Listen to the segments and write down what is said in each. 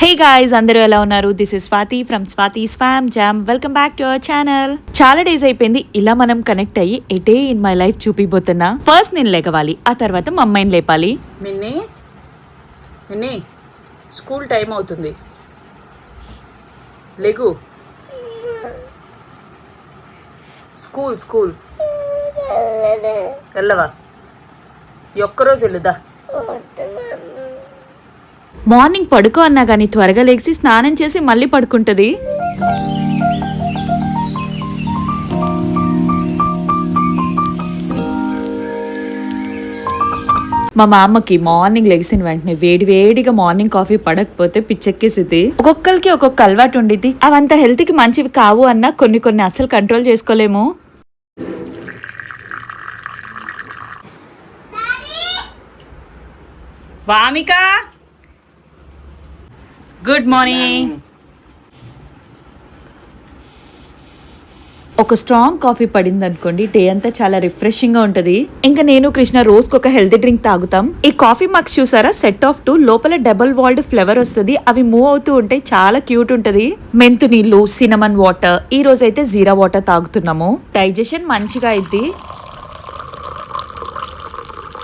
Hey guys, అందరూ ఎలా ఉన్నారు? This is Swathi from Swathi's fam jam. Welcome back to our channel. చాలా డేస్ అయిపోయింది ఇలా మనం కనెక్ట్ అయ్యి. A day in my life చూపిపోతున్నా. ఫస్ట్ నేను లేకవాలి, ఆ తర్వాత మా అమ్మాయిని లేపాలి. మిన్నీ మిన్నీ స్కూల్ టైం అవుతుంది, లేగు. స్కూల్ స్కూల్ వెళ్ళవా? ఒక్కరోజు వెళ్ళుదా. మార్నింగ్ పడుకో అన్నా కానీ త్వరగా లేచి స్నానం చేసి మళ్ళీ పడుకుంటుంది. మా మామకి మార్నింగ్ లెగిసిన వెంటనే వేడిగా మార్నింగ్ కాఫీ పడకపోతే పిచ్చెక్కేసిద్ది. ఒక్కొక్కరికి ఒక్కొక్క అలవాటు ఉండిద్ది. అవంతా హెల్త్కి మంచివి కావు అన్నా కొన్ని అస్సలు కంట్రోల్ చేసుకోలేము. Vamika, good morning. ఒక స్ట్రాంగ్ కాఫీ పడింది అనుకోండి, డే అంతా చాలా రిఫ్రెషింగ్ గా ఉంటది. ఇంకా నేను కృష్ణ రోజుకి ఒక హెల్తీ డ్రింక్ తాగుతాం. ఈ కాఫీ మగ్స్ చూసారా, సెట్ ఆఫ్ 2 లోపల డబుల్ వాల్డ్ ఫ్లేవర్ వస్తుంది. అవి మూవ్ అవుతూ ఉంటాయి, చాలా క్యూట్ ఉంటది. మెంతు నీళ్లు, సినమన్ వాటర్. ఈ రోజు అయితే జీరా వాటర్ తాగుతున్నాము. డైజెషన్ మంచిగా అయింది.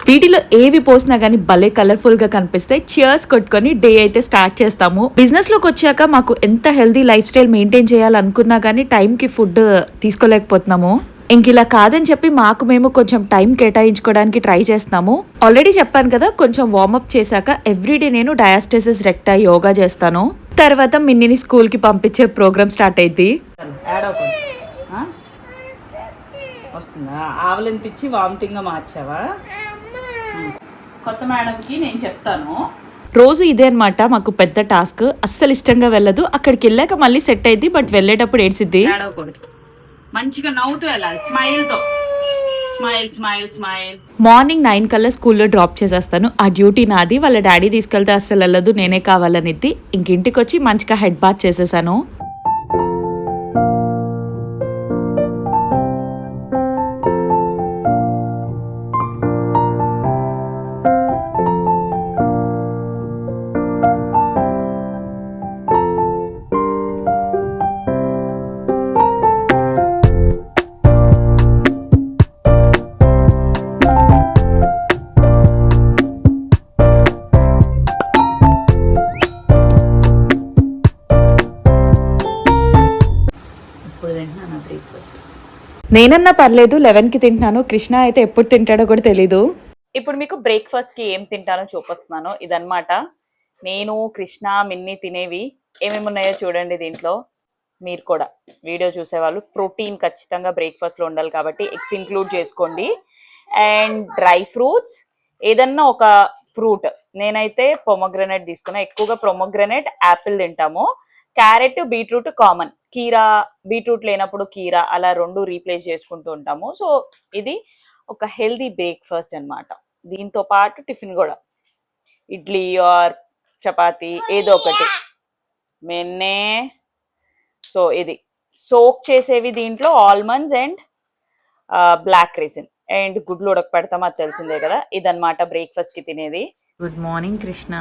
వీటిలో ఏవి పోసినా గానీ భలే కలర్ఫుల్ గా కనిపిస్తాయి. చియర్స్ కొట్టుకొని డే అయితే స్టార్ట్ చేస్తాము. బిజినెస్ లోకి వచ్చాక మాకు ఎంత హెల్దీ లైఫ్ స్టైల్ మెయింటైన్ చేయాలనుకున్నా గానీ టైం కి ఫుడ్ తీసుకోలేకపోతున్నాము. ఇంక ఇలా కాదని చెప్పి మాకు మేము కొంచెం టైం కేటాయించుకోవడానికి ట్రై చేస్తున్నాము. ఆల్రెడీ చెప్పాను కదా, కొంచెం వార్మప్ చేశాక ఎవ్రీడే నేను డయాస్టసిస్ రెక్టా యోగా చేస్తాను. తర్వాత మిన్నీని స్కూల్ కి పంపించే ప్రోగ్రామ్ స్టార్ట్ అయింది. వస్తుందా? ఆవలింత ఇచ్చి వామిటింగ్గా మార్చావా? కొత్త మేడంకి నేను చెప్తాను. రోజు ఇదే అనమాట మాకు పెద్ద టాస్క్. అస్సలు ఇష్టంగా వెళ్ళదు. అక్కడికి వెళ్ళాక మళ్ళీ సెట్ అయింది, బట్ వెళ్ళేటప్పుడు ఏడ్చిద్ది. మంచిగా నవ్వుతూ వెళ్ళాలి, స్మైల్ తో. Smile smile smile. మార్నింగ్ 9 కల్లా స్కూల్లో డ్రాప్ చేసేస్తాను. ఆ డ్యూటీ నాది. వాళ్ళ డాడీ తీసుకెళ్తే అస్సలు వెళ్ళదు, నేనే కావాలనిద్ది. ఇంటికి వచ్చి మంచిగా హెడ్ బాత్ చేసేసాను. నేనన్నా పర్లేదు, 11కి తింటున్నాను. కృష్ణ అయితే ఎప్పుడు తింటాడో కూడా తెలీదు. ఇప్పుడు మీకు బ్రేక్ఫాస్ట్ కి ఏం తింటానో చూపిస్తున్నాను. ఇదన్నమాట నేను, కృష్ణ, మిన్ని తినేవి. ఏమేమి ఉన్నాయో చూడండి దీంట్లో. మీరు కూడా వీడియో చూసేవాళ్ళు ప్రోటీన్ ఖచ్చితంగా బ్రేక్ఫాస్ట్ లో ఉండాలి కాబట్టి ఎగ్స్ ఇంక్లూడ్ చేసుకోండి. అండ్ డ్రై ఫ్రూట్స్, ఏదన్నా ఒక ఫ్రూట్. నేనైతే పొమోగ్రనేట్ తీసుకున్నా. ఎక్కువగా పొమోగ్రనేట్, యాపిల్ తింటాము. Carrot, beetroot common. కీరా, బీట్రూట్ లేనప్పుడు కీరా, అలా 2 రీప్లేస్ చేసుకుంటూ ఉంటాము. సో ఇది ఒక హెల్దీ బ్రేక్ఫాస్ట్ అన్నమాట. దీంతో పాటు టిఫిన్ కూడా ఇడ్లీ ఆర్ చపాతి ఏదో ఒకటి. మెన్నే. సో ఇది సోక్ చేసేవి దీంట్లో almonds and black raisin and గుడ్లు ఉడక పెడతాం, అది తెలిసిందే కదా. ఇదన్నమాట బ్రేక్ఫాస్ట్ కి తినేది. Good morning Krishna.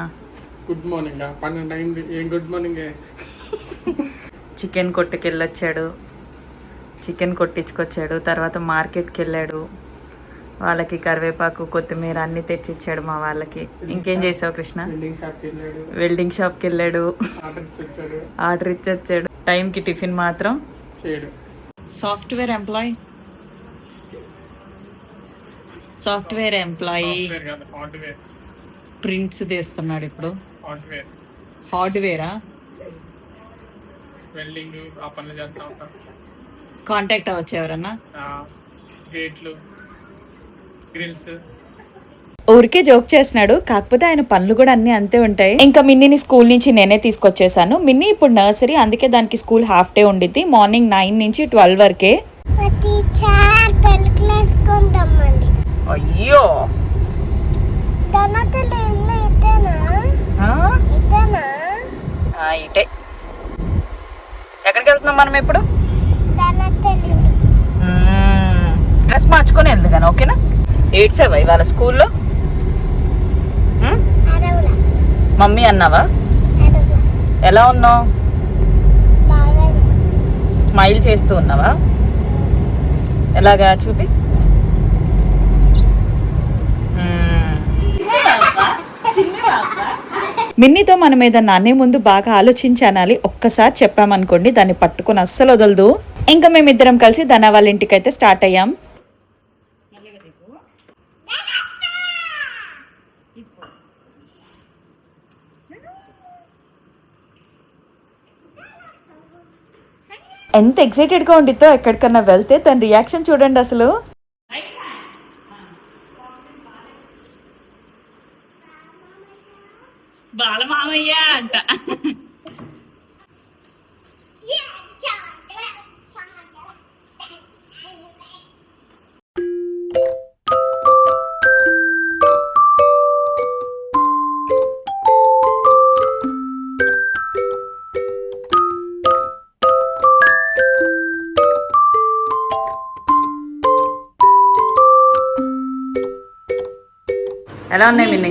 Good morning. 12 అయింది. ఏం గుడ్ మార్నింగ్? చికెన్ కొట్టుకెళ్ళొచ్చాడు, చికెన్ కొట్టించుకొచ్చాడు. తర్వాత మార్కెట్కి వెళ్ళాడు. వాళ్ళకి కరివేపాకు, కొత్తిమీర అన్ని తెచ్చిచ్చాడు మా వాళ్ళకి. ఇంకేం చేసావు కృష్ణ? వెల్డింగ్ షాప్కి వెళ్ళాడు, ఆర్డర్ ఇచ్చొచ్చాడు. టైంకి టిఫిన్ మాత్రం చేయడు. సాఫ్ట్వేర్ ఎంప్లాయీ ప్రింట్స్ తీస్తున్నాడు ఇప్పుడు. హార్డ్వేరా? వెల్డింగ్ ఆ పనులు చేస్తా ఉంటాం. కాంటాక్ట్ అవ్వచ్చు ఎవరన్నా. గేట్లు, గ్రిల్స్. ఊరికే జోక్ చేస్తున్నాడు, కాకపోతే ఆయన పనులు కూడా అన్ని అంతే ఉంటాయి. ఇంకా మిన్నీని స్కూల్ నుంచి నేనే తీసుకొచ్చేసాను. మిన్నీ ఇప్పుడు నర్సరీ, అందుకే దానికి స్కూల్ హాఫ్ డే ఉండిద్ది. మార్నింగ్ 9 నుంచి 12 వరకే. అయ్యో ఇటే. ఎక్కడికి వెళ్తున్నాం మనం ఇప్పుడు? డ్రెస్ మార్చుకొని వెళ్దు కానీ, ఓకేనా? 8 ఇవాళ స్కూల్లో. మమ్మీ అన్నావా? ఎలా ఉన్నావు? స్మైల్ చేస్తూ ఉన్నావా? ఎలాగా చూపి. మిన్నీతో మనం ఏదన్నా అనే ముందు బాగా ఆలోచించానాలి. ఒక్కసారి చెప్పామనుకోండి దాన్ని పట్టుకొని అస్సలు వదలదు. ఇంకా మేమిద్దరం కలిసి ధన వాళ్ళ ఇంటికైతే స్టార్ట్ అయ్యాం. ఎంత ఎక్సైటెడ్గా ఉండితో ఎక్కడికన్నా వెళ్తే తన రియాక్షన్ చూడండి అసలు. బాలమామయ్య అంట. ఎలా ఉన్నాయి మిన్ని?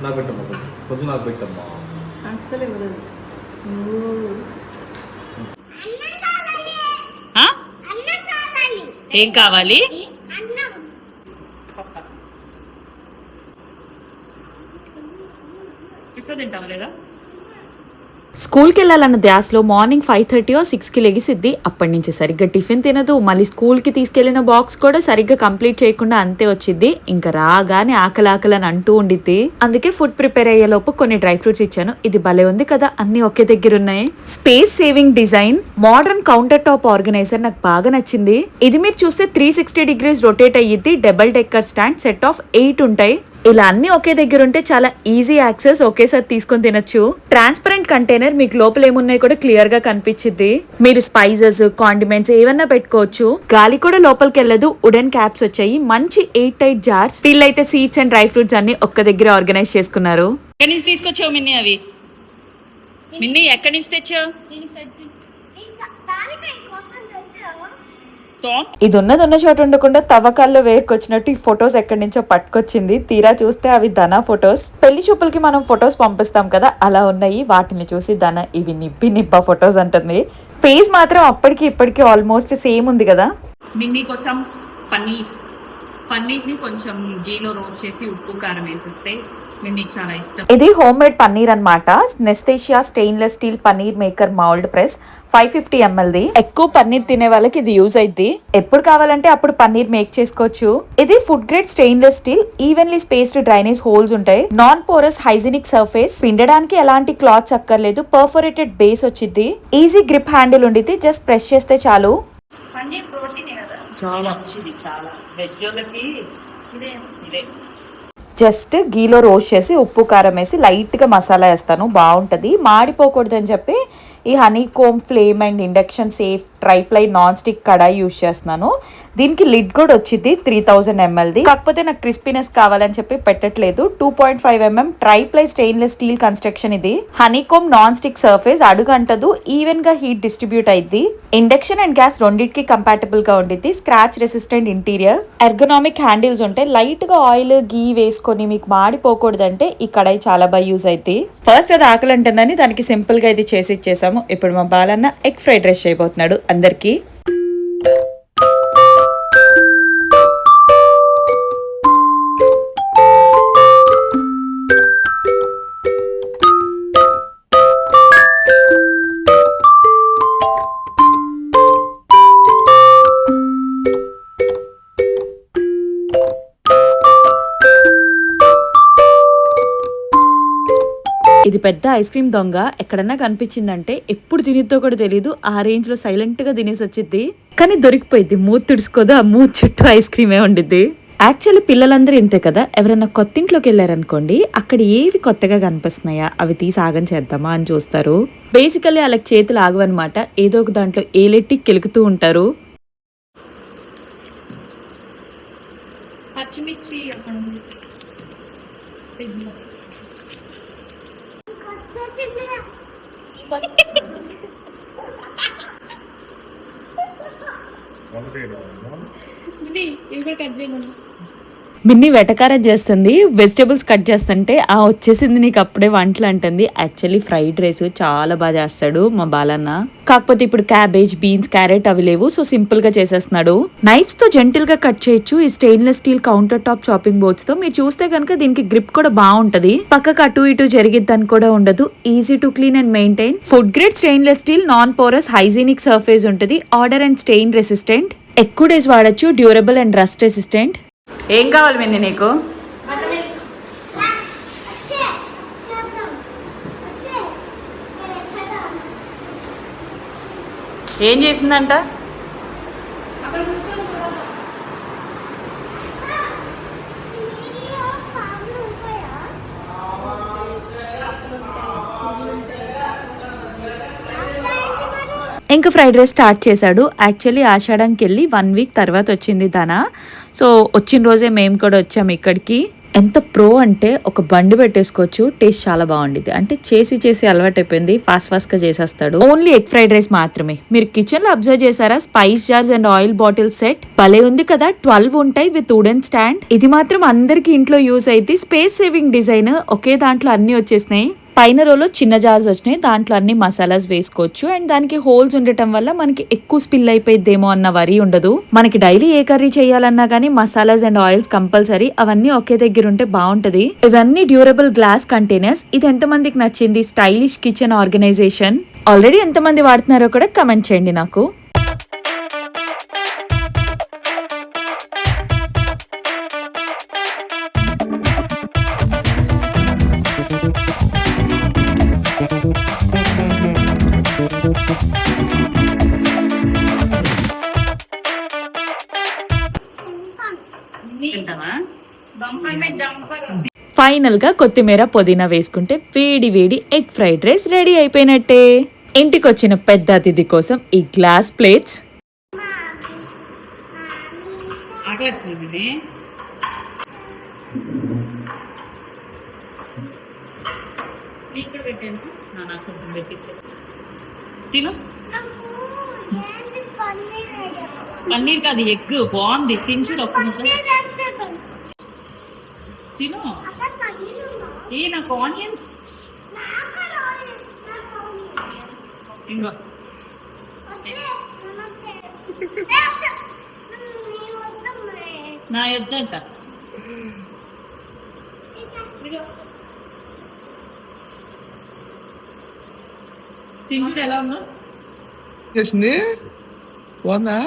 నాకు పెట్టమ్మా, కొంచెం నాకు పెట్టమ్మా. అస్సలు ఇవ్వదు. ఏం కావాలి? తింటావా లేదా? స్కూల్కి వెళ్ళాలన్న ధ్యాసలో మార్నింగ్ 5:30 or 6కి లెగిసిద్ది. అప్పటి నుంచి సరిగ్గా టిఫిన్ తినదు. మళ్ళీ స్కూల్కి తీసుకెళ్లిన బాక్స్ కూడా సరిగ్గా కంప్లీట్ చేయకుండా అంతే వచ్చింది. ఇంకా రాగానే ఆకలి అంటూ ఉండిద్ది. అందుకే ఫుడ్ ప్రిపేర్ అయ్యేలోపు కొన్ని డ్రై ఫ్రూట్స్ ఇచ్చాను. ఇది భలే ఉంది కదా, అన్ని ఒకే దగ్గర ఉన్నాయి. Space saving design, modern counter top organiser నాకు బాగా నచ్చింది. ఇది మీరు చూస్తే 360 degrees రొటేట్ అయ్యిద్ది. Double decker stand, set of 8 ఉంటాయి. ఇలా అన్ని ఒకే దగ్గర ఉంటే చాలా ఈజీ యాక్సెస్, ఒకేసారి తీసుకొని తినొచ్చు. ట్రాన్స్పరెంట్ కంటైనర్, మీకు లోపల ఏమున్నాయి కూడా క్లియర్ గా కనిపించింది. మీరు స్పైసెస్, కాండిమెంట్స్ ఏమన్నా పెట్టుకోవచ్చు. గాలి కూడా లోపలికి వెళ్ళదు. వుడెన్ క్యాప్స్ వచ్చాయి. మంచి 8 టైట్ జార్స్. వీళ్ళైతే సీడ్స్ అండ్ డ్రై ఫ్రూట్స్ అన్ని ఒక్క దగ్గర ఆర్గనైజ్ చేసుకున్నారు. ఎక్కడి నుంచి తీసుకొచ్చావు మిన్ని అవి? మిన్ని ఎక్కడి నుంచి తెచ్చావు? ఇది ఉన్న చోట ఉండకుండా తవ్వకాల్లో వేరుకొచ్చినట్టు ఈ ఫొటోస్ ఎక్కడి నుంచో పట్టుకొచ్చింది. తీరా చూస్తే అవి ధన ఫొటోస్. పెళ్లి చూపులకి మనం ఫొటోస్ పంపిస్తాం కదా, అలా ఉన్నాయి. వాటిని చూసి ధన ఇవి నిబ్బా ఫొటోస్ అంటుంది. ఫేస్ మాత్రం అప్పటికి ఇప్పటికి ఆల్మోస్ట్ సేమ్ ఉంది కదా. మిన్ని కోసం పన్నీర్ని కొంచెం గీలో రోస్ట్ చేసి ఉప్పు కారం వేసిస్తే మిన్నీకి చాలా ఇష్టం. ఇది హోమ్ మేడ్ పన్నీర్ అన్నమాట. నెస్తేషియా stainless steel paneer maker mould press 550 ml. ఎక్కువ పన్నీర్ తినే వాళ్ళకి ఇది యూజ్ అయింది. ఎప్పుడు కావాలంటే అప్పుడు పన్నీర్ మేక్ చేసుకోవచ్చు. ఇది food grade stainless steel, evenly spaced drainage holes ఉంటాయి. నాన్ పోరస్ హైజీనిక్ సర్ఫేస్, పిండడానికి ఎలాంటి క్లాత్స్ అక్కర్లేదు. పర్ఫోరేటెడ్ బేస్ వచ్చింది. ఈజీ గ్రిప్ హ్యాండిల్ ఉండిద్ది. జస్ట్ ప్రెస్ చేస్తే చాలు. పన్నీర్ ప్రోటీన్ కదా, చాలా మంచిది. చాలా వెజ్ వాళ్ళకి ఇదే. జస్ట్ గీలో రోస్ట్ చేసి ఉప్పు కారం వేసి లైట్గా మసాలా వేస్తాను. బాగుంటుంది. మాడిపోకూడదు అని చెప్పి ఈ honeycomb flame and induction safe triply non stick కడాయి యూజ్ చేస్తున్నాను. దీనికి లిడ్ కూడా వచ్చింది 3000 ml. కాకపోతే నాకు క్రిస్పీనెస్ కావాలని చెప్పి పెట్టట్లేదు. 2.5 mm triply stainless steel construction. ఇది honey comb non stick surface, అడుగంటదు, ఈవెన్ గా హీట్ డిస్ట్రిబ్యూట్ అయింది. ఇండక్షన్ అండ్ గ్యాస్ రెండింటికి కంపాటబుల్ గా ఉండిద్ది. Scratch resistant interior, ergonomic handles ఉంటాయి. లైట్ గా ఆయిల్ గీ వేసుకొని మీకు మాడిపోకూడదంటే ఈ కడాయి చాలా బాగా యూజ్ అవుతుంది. ఫస్ట్ అది ఆకలి అంటుందని దానికి సింపుల్ గా ఇది చేసి ఇచ్చేసాము. ఇప్పుడు మా బాలన్న ఎగ్ ఫ్రైడ్ రైస్ చేయబోతున్నాడు అందరికి. ఇది పెద్ద ఐస్ క్రీమ్ దొంగ. ఎక్కడన్నా కనిపించిందంటే ఎప్పుడు తినిద్దో కూడా తెలీదు. ఆ రేంజ్ లో సైలెంట్ గా తినేసి వచ్చిద్ది. కానీ దొరికిపోయింది. మూతి తుడుచుకోదు. ఆ మూతి చుట్టూ ఐస్ క్రీమే ఉండిద్ది. యాక్చువల్లీ పిల్లలందరూ ఇంతే కదా. ఎవరైనా కొత్త ఇంట్లోకి వెళ్ళారనుకోండి, అక్కడ ఏవి కొత్తగా కనిపిస్తున్నాయా అవి తీసి ఆగం చేద్దామా అని చూస్తారు. బేసికల్లీ వాళ్ళకి చేతులు ఆగవన్నమాట. ఏదో ఒక దాంట్లో ఏలెట్టి కెలుకుతూ ఉంటారు. పచ్చిమిర్చి మిన్ని వెటకారం చేస్తుంది, వెజిటేబుల్స్ కట్ చేస్తుంటే వచ్చేసింది నీకు అప్పుడే వంటలు అంటుంది. యాక్చువల్లీ ఫ్రైడ్ రైస్ చాలా బాగా చేస్తాడు మా బాలన్న. కాకపోతే ఇప్పుడు క్యాబేజ్, బీన్స్, క్యారెట్ అవి లేవు, సో సింపుల్ గా చేసేస్తున్నాడు. నైఫ్స్ తో జెంటిల్ గా కట్ చేయొచ్చు ఈ stainless steel counter top chopping boards తో. మీరు చూస్తే కనుక దీనికి గ్రిప్ కూడా బాగుంటది, పక్కకు అటు ఇటు జరిగిద్దని కూడా ఉండదు. Easy to clean and maintain. Food grade stainless steel, non porous, hygienic surface ఉంటుంది. ఆర్డర్ అండ్ స్టెయిన్ రెసిస్టెంట్, ఎక్కువ డేస్ వాడచ్చు, డ్యూరబుల్ అండ్ రస్ట్ రెసిస్టెంట్. ఏం కావాలి మిన్ని నీకు? ఏం చేసిందంట? ఇంకా ఫ్రైడ్ రైస్ స్టార్ట్ చేశాడు. యాక్చువల్లీ ఆషాఢంకి వెళ్ళి 1 వీక్ తర్వాత వచ్చింది తన. సో వచ్చిన రోజే మేము కూడా వచ్చాము ఇక్కడికి. ఎంత ప్రో అంటే ఒక బండి పెట్టేసుకోవచ్చు, టేస్ట్ చాలా బాగుండిద్ది. అంటే చేసి అలవాటు అయిపోయింది, ఫాస్ట్ గా చేసేస్తాడు. ఓన్లీ ఎగ్ ఫ్రైడ్ రైస్ మాత్రమే. మీరు కిచెన్ లో అబ్జర్వ్ చేశారా? Spice jars and oil bottle set భలే ఉంది కదా. 12 ఉంటాయి విత్ వుడెన్ స్టాండ్. ఇది మాత్రం అందరికి ఇంట్లో యూజ్ అయితే. స్పేస్ సేవింగ్ డిజైన్, ఒకే దాంట్లో అన్ని వచ్చేసినాయి. పైన రోలో చిన్న జార్స్ వచ్చినాయి, దాంట్లో అన్ని మసాలాస్ వేసుకోవచ్చు. అండ్ దానికి హోల్స్ ఉండటం వల్ల మనకి ఎక్కువ స్పిల్ అయిపోయిద్దేమో అన్న వరి ఉండదు. మనకి డైలీ ఏ కర్రీ చేయాలన్నా కానీ మసాలాస్ అండ్ ఆయిల్స్ కంపల్సరీ, అవన్నీ ఒకే దగ్గర ఉంటే బాగుంటది. ఇవన్నీ డ్యూరబుల్ గ్లాస్ కంటైనర్స్. ఇది ఎంతమందికి నచ్చింది? Stylish kitchen organisation. ఆల్రెడీ ఎంతమంది వాడుతున్నారో కూడా కమెంట్ చేయండి నాకు. ఫైనల్ గా కొత్తిమీర, పుదీనా వేసుకుంటే వేడి వేడి ఎగ్ ఫ్రైడ్ రైస్ రెడీ అయిపోయినట్టే. ఇంటికి వచ్చిన పెద్ద అతిథి కోసం ఈ గ్లాస్ ప్లేట్స్. పన్నీర్ కాదు, ఎగ్ బాగుంది, తించుడు ఒక్క తిను. నాకు ఆనియన్స్ ఇంకో నా యొద్దంట. తించుడు ఎలా ఉందో చేసింది బాగుందా?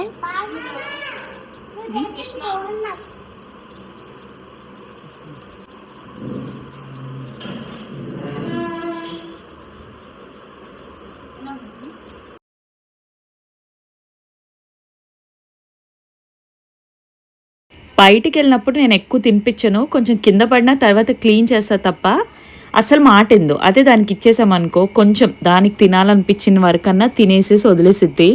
బయటికి వెళ్ళినప్పుడు నేను ఎక్కువ తినిపించను, కొంచెం కింద పడినా తర్వాత క్లీన్ చేస్తా తప్ప అసలు మాటిందు. అదే దానికి ఇచ్చేసామనుకో కొంచెం దానికి తినాలనిపించిన వరకన్నా తినేసేసి వదిలేసిద్ది.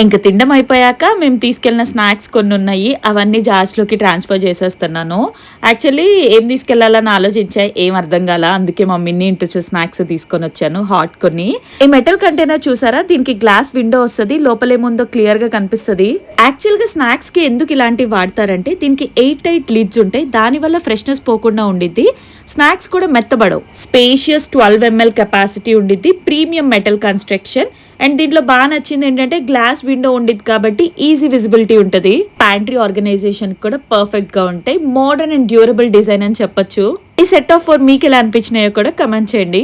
ఇంకా తినడం అయిపోయాక మేము తీసుకెళ్ళిన స్నాక్స్ కొన్ని ఉన్నాయి, అవన్నీ జార్స్లోకి ట్రాన్స్ఫర్ చేసేస్తున్నాను. యాక్చువల్లీ ఏం తీసుకెళ్లాలని ఆలోచించాయి, ఏం అర్థం కాల. అందుకే మా మిన్నీ ఇంట్రెస్ట్ స్నాక్స్ తీసుకొని వచ్చాను, హాట్ కొన్ని. ఈ మెటల్ కంటైనర్ చూసారా, దీనికి గ్లాస్ విండో వస్తుంది, లోపలేముందో క్లియర్ గా కనిపిస్తుంది. యాక్చువల్ గా స్నాక్స్ కి ఎందుకు ఇలాంటివి వాడతారంటే దీనికి 8 లిడ్స్ ఉంటాయి, దానివల్ల ఫ్రెష్నెస్ పోకుండా ఉండిద్ది. స్నాక్స్ కూడా మెత్తబడవు. స్పేషియస్ 12 ml కెపాసిటీ ఉండిద్ది, ప్రీమియం మెటల్ కన్స్ట్రక్షన్. అండ్ దీంట్లో బాగా నచ్చింది ఏంటంటే గ్లాస్ విండో ఉండిద్ది కాబట్టి ఈజీ విజిబిలిటీ ఉంటుంది. ప్యాంట్రీ ఆర్గనైజేషన్ కూడా పర్ఫెక్ట్ గా ఉంటాయి. మోడర్న్ అండ్ డ్యూరబుల్ డిజైన్ అని చెప్పొచ్చు. ఈ సెట్ ఆఫ్ 4 మీకు ఎలా అనిపించినాయో కూడా కమెంట్ చేయండి.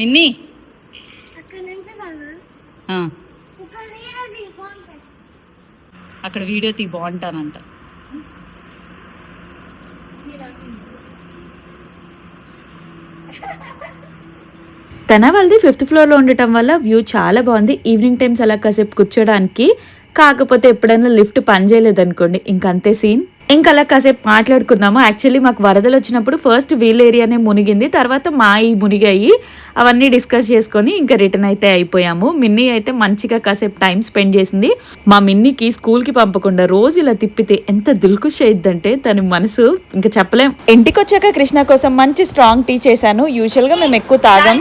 మిన్నీ అక్కడ వీడియో తీ, బాగుంటానంట. తన వాళ్ళది 5th ఫ్లోర్లో ఉండటం వల్ల వ్యూ చాలా బాగుంది. ఈవినింగ్ టైమ్స్ అలా కాసేపు కూర్చోడానికి. కాకపోతే ఎప్పుడైనా లిఫ్ట్ పనిచేయలేదనుకోండి ఇంకంతే సీన్. ఇంకా అలా కాసేపు మాట్లాడుకున్నాము. యాక్చువల్లీ మాకు వరదలు వచ్చినప్పుడు ఫస్ట్ వీల్ ఏరియానే మునిగింది, తర్వాత మా ఈ మునిగాయి. అవన్నీ డిస్కస్ చేసుకొని ఇంకా రిటర్న్ అయితే అయిపోయాము. మిన్నీ అయితే మంచిగా కాసేపు టైం స్పెండ్ చేసింది. మా మిన్నీకి స్కూల్కి పంపకుండా రోజు ఇలా తిప్పితే ఎంత దిల్కుష్ అయ్యిద్దంటే దాని మనసు ఇంకా చెప్పలేం. ఇంటికి వచ్చాక కృష్ణ కోసం మంచి స్ట్రాంగ్ టీ చేశాను. యూజువల్గా మేము ఎక్కువ తాగం.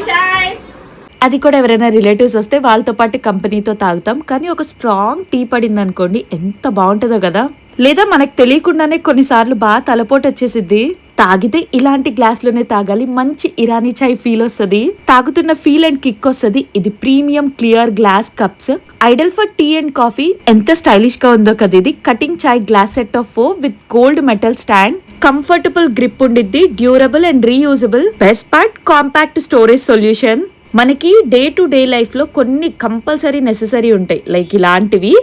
అది కూడా ఎవరైనా రిలేటివ్స్ వస్తే వాళ్ళతో పాటు కంపెనీతో తాగుతాం. కానీ ఒక స్ట్రాంగ్ టీ పడింది అనుకోండి ఎంత బాగుంటుందో కదా. లేదా మనకు తెలియకుండానే కొన్నిసార్లు బాగా తలపోటు వచ్చేసిద్ది. తాగితే ఇలాంటి గ్లాస్లోనే తాగాలి, మంచి ఇరానీ చాయ్ ఫీల్ వస్తుంది, తాగుతున్న ఫీల్ అండ్ కిక్ వస్తుంది. ఇది premium clear glass cups, ideal for tea and coffee. ఎంత స్టైలిష్ గా ఉందో కదా ఇది. Cutting chai glass set of 4 with gold metal stand, comfortable grip ఉండిద్ది, durable and reusable. Best part compact storage solution. మనకి day to day life లో కొన్ని compulsory necessary ఉంటాయి లైక్ ఇలాంటివి.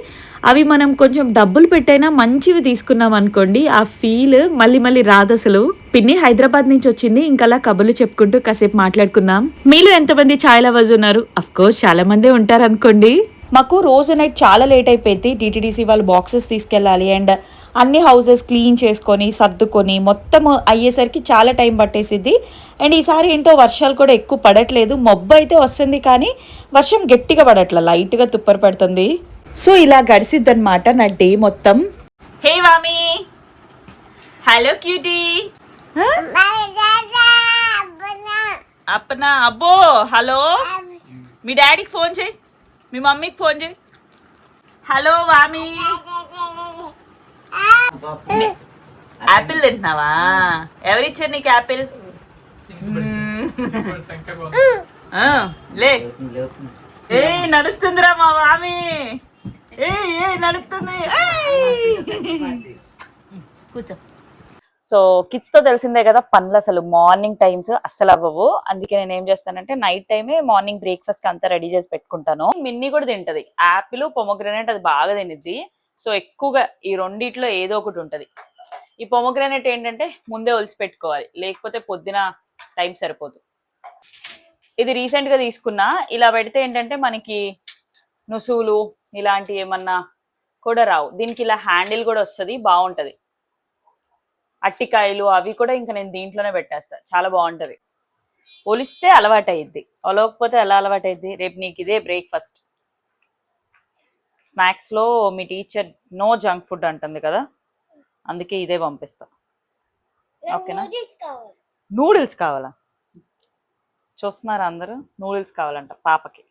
అవి మనం కొంచెం డబ్బులు పెట్టైనా మంచివి తీసుకున్నాం అనుకోండి, ఆ ఫీల్ మళ్ళీ మళ్ళీ రాదు అసలు. పిన్ని హైదరాబాద్ నుంచి వచ్చింది, ఇంకలా కబుర్లు చెప్పుకుంటూ కాసేపు మాట్లాడుకుందాం. మీలో ఎంతమంది చాయ్ లవర్స్ ఉన్నారు? అఫ్ కోర్స్ చాలా మందే ఉంటారు అనుకోండి. మాకు రోజు నైట్ చాలా లేట్ అయిపోయింది. డిటిడిసి వాళ్ళు బాక్సెస్ తీసుకెళ్ళాలి అండ్ అన్ని హౌసెస్ క్లీన్ చేసుకొని సర్దుకొని మొత్తం అయ్యేసరికి చాలా టైం పట్టేసిద్ది. అండ్ ఈసారి ఏంటో వర్షాలు కూడా ఎక్కువ పడట్లేదు. మబ్బు అయితే వస్తుంది కానీ వర్షం గట్టిగా పడట్ల, లైట్గా తుప్పరు పడుతుంది. సో ఇలా గడిసిద్ది అనమాట నా డే మొత్తం. హే వామి, హలో క్యూటీ. అప్పనా అబ్బో, హలో. మీ డాడీకి ఫోన్ చేయి, మీ మమ్మీకి ఫోన్ చేయి. హలో వామి. యాపిల్ తింటున్నావా? ఎవరిచ్చారు నీకు యాపిల్? లే ఏ నడుస్తుందిరా మా వామి. ఏ నడుస్తుంది. సో కిడ్స్ తో తెలిసిందే కదా, పనులు అసలు మార్నింగ్ టైమ్స్ అస్సలు అవ్వవు. అందుకే నేను ఏం చేస్తానంటే నైట్ టైమే మార్నింగ్ బ్రేక్ఫాస్ట్ అంతా రెడీ చేసి పెట్టుకుంటాను. మిన్నీ కూడా తింటది యాపిల్, పొమోగ్రానేట్, అది బాగా తినిద్ది. సో ఎక్కువగా ఈ రెండిట్లో ఏదో ఒకటి ఉంటది. ఈ పొమోగ్రానేట్ ఏంటంటే ముందే ఒలిసి పెట్టుకోవాలి, లేకపోతే పొద్దున టైం సరిపోదు. ఇది రీసెంట్ గా తీసుకున్నా. ఇలా పెడితే ఏంటంటే మనకి నుసులు ఇలాంటి ఏమన్నా కూడా రావు. దీనికి ఇలా హ్యాండిల్ కూడా వస్తుంది, బాగుంటది. అట్టికాయలు అవి కూడా ఇంకా నేను దీంట్లోనే పెట్టేస్తా, చాలా బాగుంటది. ఒలిస్తే అలవాటు అయ్యిద్ది, ఒలవకపోతే ఎలా అలవాటు అయ్యిద్ది? రేపు నీకు ఇదే బ్రేక్ఫాస్ట్. స్నాక్స్ లో మీ టీచర్ నో జంక్ ఫుడ్ అంటుంది కదా, అందుకే ఇదే పంపిస్తా. ఓకేనా? నూడిల్స్ కావాలా? చూస్తున్నారా అందరూ? నూడిల్స్ కావాలంట పాపకి.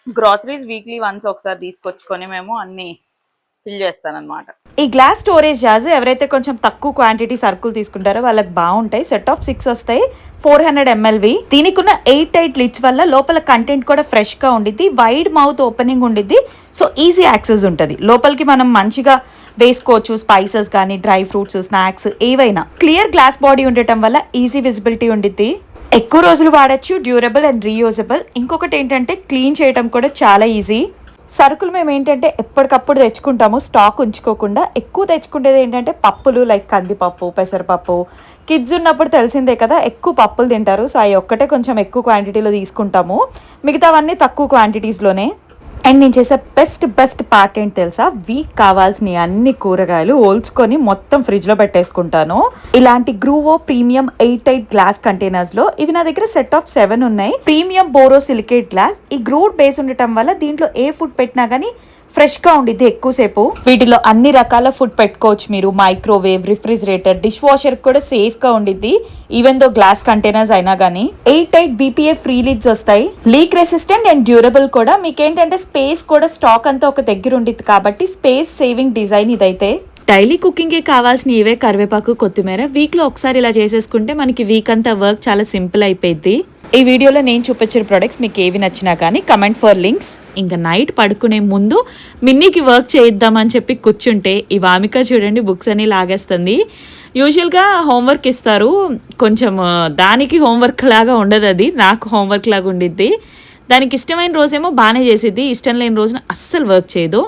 గ్రాసరీస్ వీక్లీ వన్స్ ఒకసారి తీసుకొచ్చుకొని మేము అన్ని ఫిల్ చేస్తానన్నమాట. ఈ గ్లాస్ స్టోరేజ్ జార్స్ ఎవరైతే కొంచెం తక్కువ క్వాంటిటీ సరుకులు తీసుకుంటారో వాళ్ళకి బాగుంటాయి. సెట్ ఆఫ్ 6 వస్తాయి, 400 ml. దీనికి ఉన్న 8 లిడ్స్ వల్ల లోపల కంటెంట్ కూడా ఫ్రెష్ గా ఉండిద్ది, వైడ్ మౌత్ ఓపెనింగ్ ఉండిద్ది. సో ఈజీ యాక్సెస్ ఉంటుంది. లోపలికి మనం మంచిగా వేసుకోవచ్చు స్పైసెస్ కానీ డ్రై ఫ్రూట్స్, స్నాక్స్ ఏవైనా. క్లియర్ గ్లాస్ బాడీ ఉండటం వల్ల ఈజీ విజిబిలిటీ ఉండిద్ది, ఎక్కువ రోజులు వాడచ్చు, డ్యూరబుల్ అండ్ రీయూజబుల్. ఇంకొకటి ఏంటంటే క్లీన్ చేయడం కూడా చాలా ఈజీ. సరుకులు మేము ఏంటంటే ఎప్పటికప్పుడు తెచ్చుకుంటాము, స్టాక్ ఉంచుకోకుండా. ఎక్కువ తెచ్చుకునేది ఏంటంటే పప్పులు, లైక్ కందిపప్పు, పెసరపప్పు. కిడ్స్ ఉన్నప్పుడు తెలిసిందే కదా, ఎక్కువ పప్పులు తింటారు. సో అవి ఒక్కటే కొంచెం ఎక్కువ క్వాంటిటీలో తీసుకుంటాము, మిగతావన్నీ తక్కువ క్వాంటిటీస్లోనే. అండ్ నేను చేసే బెస్ట్ పార్ట్ ఏంటి తెలుసా? వీక్ కావాల్సిన అన్ని కూరగాయలు ఓల్చుకొని మొత్తం ఫ్రిడ్జ్లో పెట్టేసుకుంటాను. ఇలాంటి గ్రూవో ప్రీమియం 8 గ్లాస్ కంటైనర్స్లో. ఇవి నా దగ్గర సెట్ ఆఫ్ 7 ఉన్నాయి. Premium borrow silicate glass. ఈ గ్రూడ్ బేస్ ఉండటం వల్ల దీంట్లో ఏ ఫుడ్ పెట్టినా కానీ ఫ్రెష్ గా ఉండిద్ది ఎక్కువసేపు. వీటిలో అన్ని రకాల ఫుడ్ పెట్టుకోవచ్చు మీరు. మైక్రోవేవ్, రిఫ్రిజిరేటర్, డిష్ వాషర్ కూడా సేఫ్ గా ఉండిద్ది, ఈవెన్ దో గ్లాస్ కంటైనర్స్ అయినా కానీ. 8 BPA ఫ్రీ లిడ్స్ వస్తాయి, లీక్ రెసిస్టెంట్ అండ్ డ్యూరబుల్ కూడా. మీకేంటంటే స్పేస్ కూడా స్టాక్ అంతా ఒక దగ్గర ఉండిద్ది కాబట్టి స్పేస్ సేవింగ్ డిజైన్ ఇదైతే. డైలీ కుకింగ్కి కావాల్సిన ఇవే కరివేపాకు, కొత్తిమీర. వీక్లో ఒకసారి ఇలా చేసేసుకుంటే మనకి వీక్ అంతా వర్క్ చాలా సింపుల్ అయిపోయింది. ఈ వీడియోలో నేను చూపించిన ప్రొడక్ట్స్ మీకు ఏవి నచ్చినా కానీ కమెంట్ ఫర్ లింక్స్. ఇంకా నైట్ పడుకునే ముందు మిన్నీకి వర్క్ చేయిద్దామని చెప్పి కూర్చుంటే ఈ వామిక చూడండి బుక్స్ అన్ని లాగేస్తుంది. యూజువల్గా హోంవర్క్ ఇస్తారు, కొంచెం దానికి హోంవర్క్ లాగా ఉండదు, అది నాకు హోంవర్క్ లాగా ఉండిద్ది. దానికి ఇష్టమైన రోజేమో బాగానే చేసిద్ది, ఇష్టం లేని రోజున అస్సలు వర్క్ చేయదు.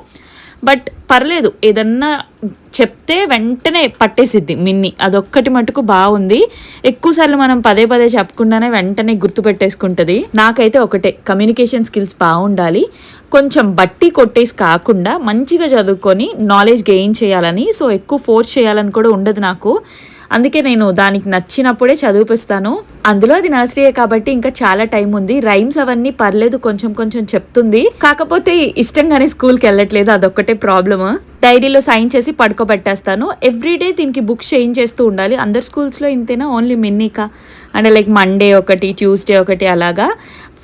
బట్ పర్లేదు, ఏదన్నా చెప్తే వెంటనే పట్టేసిద్ది మిన్ని, అదొక్కటి మటుకు బాగుంది. ఎక్కువసార్లు మనం పదే చెప్పకుండానే వెంటనే గుర్తుపెట్టేసుకుంటుంది. నాకైతే ఒకటే, కమ్యూనికేషన్ స్కిల్స్ బాగుండాలి, కొంచెం బట్టి కొట్టేసి కాకుండా మంచిగా చదువుకొని నాలెడ్జ్ గెయిన్ చేయాలని. సో ఎక్కువ ఫోర్స్ చేయాలని కూడా ఉండదు నాకు. అందుకే నేను దానికి నచ్చినప్పుడే చదివిపిస్తాను. అందులో అది నర్సరీయే కాబట్టి ఇంకా చాలా టైం ఉంది. రైమ్స్ అవన్నీ పర్లేదు, కొంచెం కొంచెం చెప్తుంది. కాకపోతే ఇష్టంగానే స్కూల్కి వెళ్ళట్లేదు, అదొక్కటే ప్రాబ్లమ్. డైరీలో సైన్ చేసి పడుకోబెట్టేస్తాను. ఎవ్రీడే దీనికి బుక్స్ చేంజ్ చేస్తూ ఉండాలి. అందరు స్కూల్స్లో ఇంతేనా, ఓన్లీ మిన్నీకా అంటే లైక్ మండే ఒకటి, ట్యూస్డే ఒకటి అలాగా.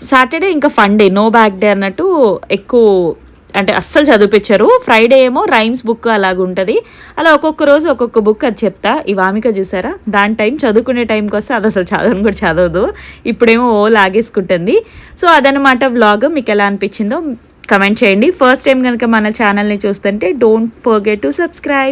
సాటర్డే ఇంకా fun day, no bag day అన్నట్టు ఎక్కువ అంటే అస్సలు చదివిపించరు. ఫ్రైడే ఏమో రైమ్స్ బుక్ అలాగ ఉంటుంది. అలా ఒక్కొక్క రోజు ఒక్కొక్క బుక్ అది చెప్తా. ఈ వామిక చూసారా, దాని టైం చదువుకునే టైంకి వస్తే అది అసలు చదవని కూడా చదవదు. ఇప్పుడేమో లాగేసుకుంటుంది. సో అదనమాట వ్లాగ్. మీకు ఎలా అనిపించిందో కమెంట్ చేయండి. ఫస్ట్ టైం కనుక మన ఛానల్ని చూస్తుంటే డోంట్ ఫర్గెట్ టు సబ్స్క్రైబ్.